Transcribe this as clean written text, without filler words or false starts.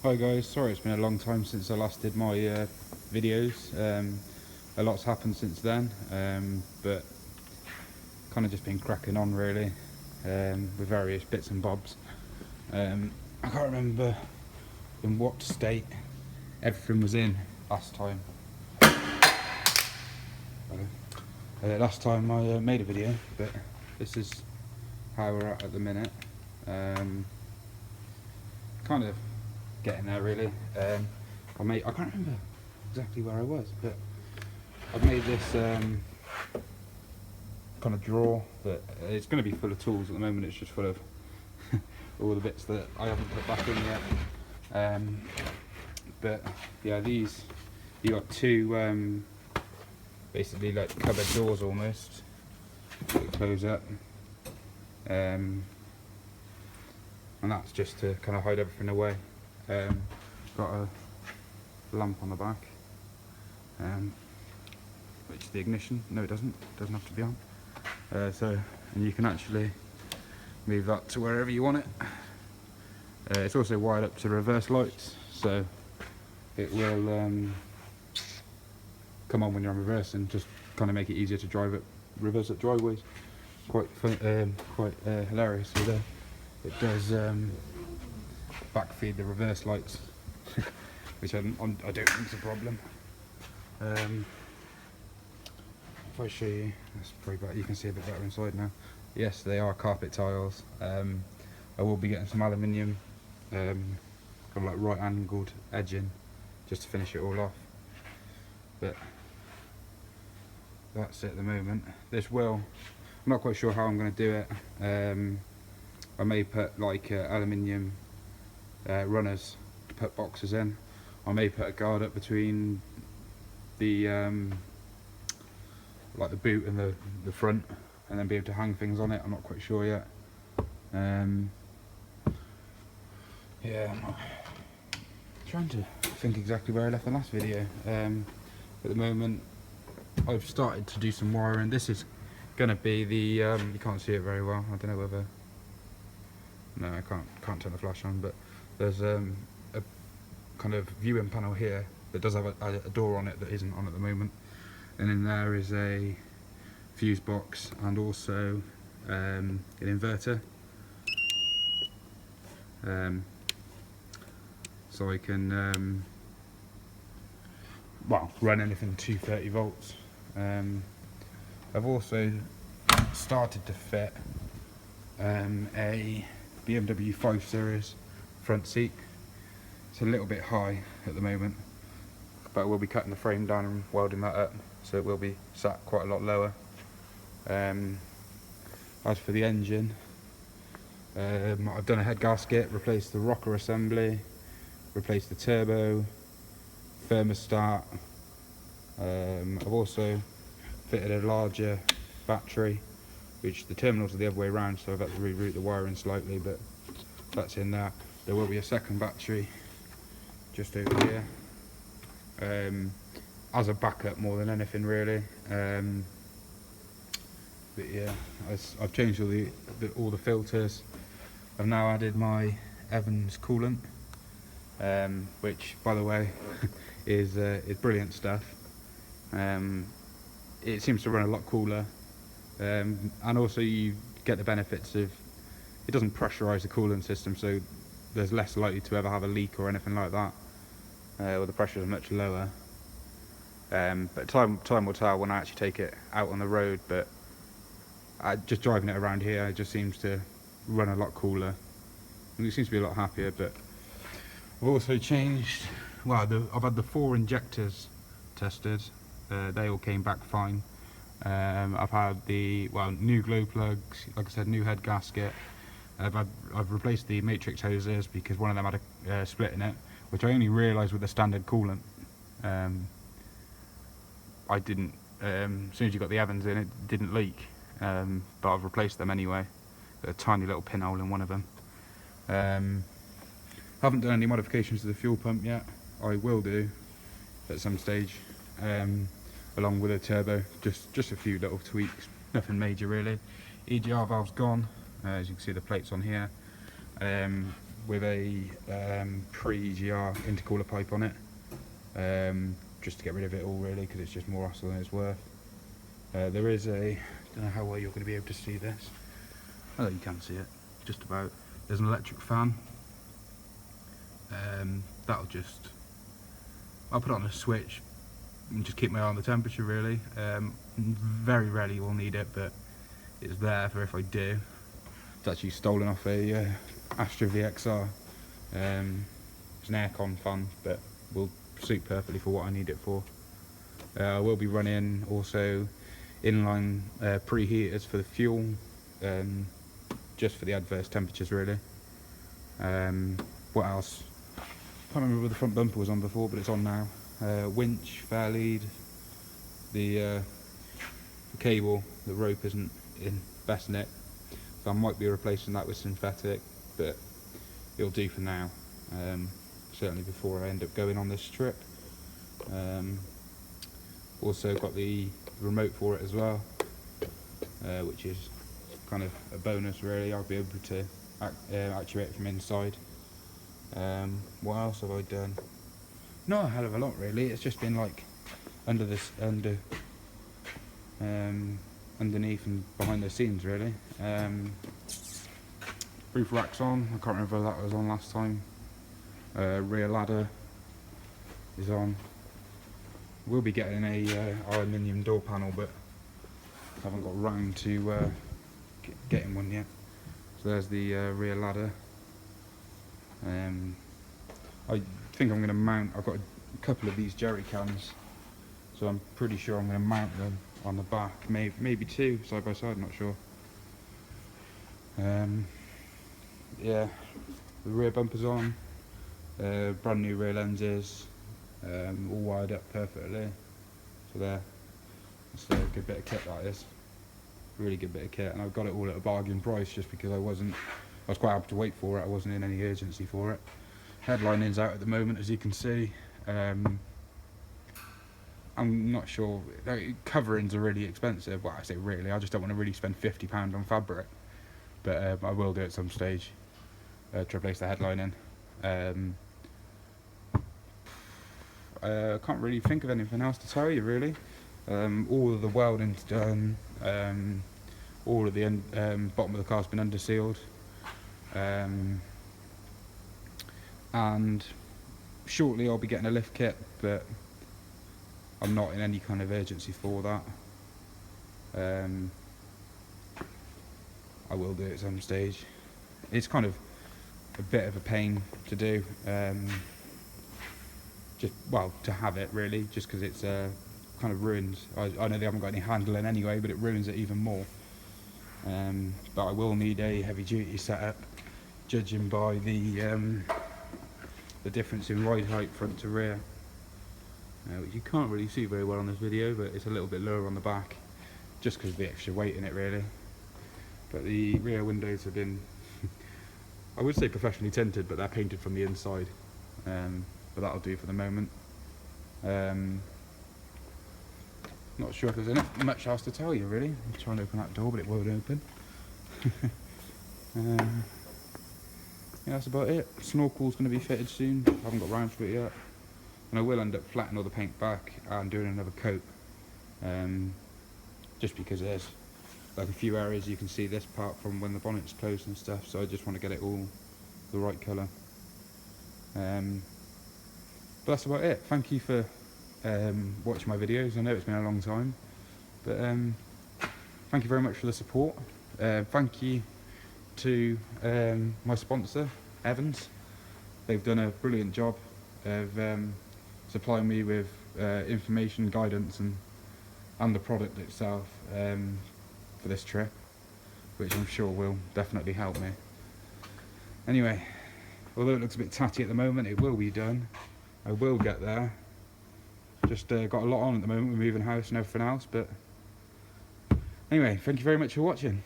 Hi guys, sorry it's been a long time since I last did my videos. A lot's happened since then, but kind of just been cracking on really, with various bits and bobs. I can't remember in what state everything was in last time. Last time I made a video, but this is how we're at the minute. Kind of getting there really. I can't remember exactly where I was, but I've made this kind of drawer that it's going to be full of tools. At the moment it's just full of all the bits that I haven't put back in yet. But yeah, these, you got two basically like cupboard doors almost that close up, and that's just to kind of hide everything away. Got a lamp on the back, which is the ignition. No, it doesn't have to be on. And you can actually move that to wherever you want it. It's also wired up to reverse lights, so it will come on when you're on reverse and just kind of make it easier to reverse at driveways. Quite fun, quite hilarious. So it does backfeed the reverse lights, which I don't think is a problem. If I show you, that's probably better. You can see a bit better inside now. Yes, they are carpet tiles. I will be getting some aluminium, kind of like right angled edging, just to finish it all off. But that's it at the moment. This will, I'm not quite sure how I'm going to do it. I may put like aluminium runners to put boxes in. I may put a guard up between the like the boot and the front, and then be able to hang things on it. I'm not quite sure yet. Yeah, I'm trying to think exactly where I left the last video. At the moment I've started to do some wiring. This is going to be the you can't see it very well. I don't know whether, no, I can't turn the flash on, but there's a kind of viewing panel here that does have a door on it that isn't on at the moment, and in there is a fuse box and also an inverter, so I can well, run anything 230 volts. I've also started to fit a BMW 5 Series front seat. It's a little bit high at the moment, but we'll be cutting the frame down and welding that up, so it will be sat quite a lot lower. As for the engine, I've done a head gasket, replaced the rocker assembly, replaced the turbo, thermostat. I've also fitted a larger battery, which the terminals are the other way around, so I've had to reroute the wiring slightly, but that's in there. There will be a second battery just over here, as a backup more than anything really. But yeah, I've changed all the filters. I've now added my Evans coolant, which by the way is brilliant stuff. It seems to run a lot cooler, and also you get the benefits of, it doesn't pressurize the coolant system, so there's less likely to ever have a leak or anything like that, or the pressure is much lower. But time will tell when I actually take it out on the road, but just driving it around here, it just seems to run a lot cooler and it seems to be a lot happier. But I've also changed, well, I've had the 4 injectors tested. They all came back fine. I've had the new glow plugs, like I said, new head gasket. I've replaced the matrix hoses because one of them had a split in it, which I only realised with the standard coolant. I didn't, as soon as you got the Evans in, it didn't leak, but I've replaced them anyway. Got a tiny little pinhole in one of them. Haven't done any modifications to the fuel pump yet. I will do at some stage, along with a turbo, just a few little tweaks, nothing major really. EGR valve's gone, as you can see the plates on here. with a pre-EGR intercooler pipe on it, just to get rid of it all really, because it's just more hassle than it's worth. There is I don't know how well you're going to be able to see this. Oh, you can see it, just about. There's an electric fan. I'll put it on a switch and just keep my eye on the temperature really. Very rarely will need it, but it's there for if I do. It's actually stolen off a Astra VXR. It's an aircon fan, but will suit perfectly for what I need it for. I will be running also inline preheaters for the fuel, just for the adverse temperatures really. What else? I can't remember where the front bumper was on before, but it's on now. Winch, fair lead. The cable, the rope isn't in best nick, so I might be replacing that with synthetic, but it'll do for now. Certainly before I end up going on this trip. Also got the remote for it as well, which is kind of a bonus really. I'll be able to actuate it from inside. What else have I done? Not a hell of a lot really. It's just been like underneath and behind the scenes really. Roof racks on. I can't remember if that was on last time. Rear ladder is on. We'll be getting a aluminium door panel, but haven't got round to getting one yet. So there's the rear ladder. I think I'm going to mount. I've got a couple of these jerry cans, so I'm pretty sure I'm going to mount them on the back. Maybe two side by side. Not sure. Yeah, the rear bumper's on. Brand new rear lenses, all wired up perfectly. So there, that's a good bit of kit, that is. Really good bit of kit, and I've got it all at a bargain price just because I was quite happy to wait for it. I wasn't in any urgency for it. Headlining's out at the moment, as you can see. I'm not sure, coverings are really expensive. Well, I say really, I just don't want to really spend £50 on fabric, but I will do at some stage to replace the headlining. I can't really think of anything else to tell you really. All of the welding's done. All of the bottom of the car's been under sealed, and shortly I'll be getting a lift kit, but I'm not in any kind of urgency for that. I will do it at some stage. It's kind of a bit of a pain to do, to have it really, just because it's kind of ruins. I know they haven't got any handling anyway, but it ruins it even more. But I will need a heavy duty setup, judging by the difference in ride height front to rear, which you can't really see very well on this video, but it's a little bit lower on the back just because of the extra weight in it really. But the rear windows have been I would say professionally tinted, but they're painted from the inside, but that'll do for the moment. Not sure if there's much else to tell you really. I'm trying to open that door, but it won't open. Yeah, that's about it. Snorkel's going to be fitted soon. I haven't got round to it yet, and I will end up flattening all the paint back and doing another coat, just because there's like a few areas you can see this part from when the bonnet's closed and stuff, so I just want to get it all the right colour. But that's about it. Thank you for watching my videos. I know it's been a long time, but thank you very much for the support. Thank you to my sponsor, Evans. They've done a brilliant job of supplying me with information, guidance and the product itself for this trip, which I'm sure will definitely help me. Anyway, although it looks a bit tatty at the moment, it will be done. I will get there. Just got a lot on at the moment with moving house and everything else, but anyway, thank you very much for watching.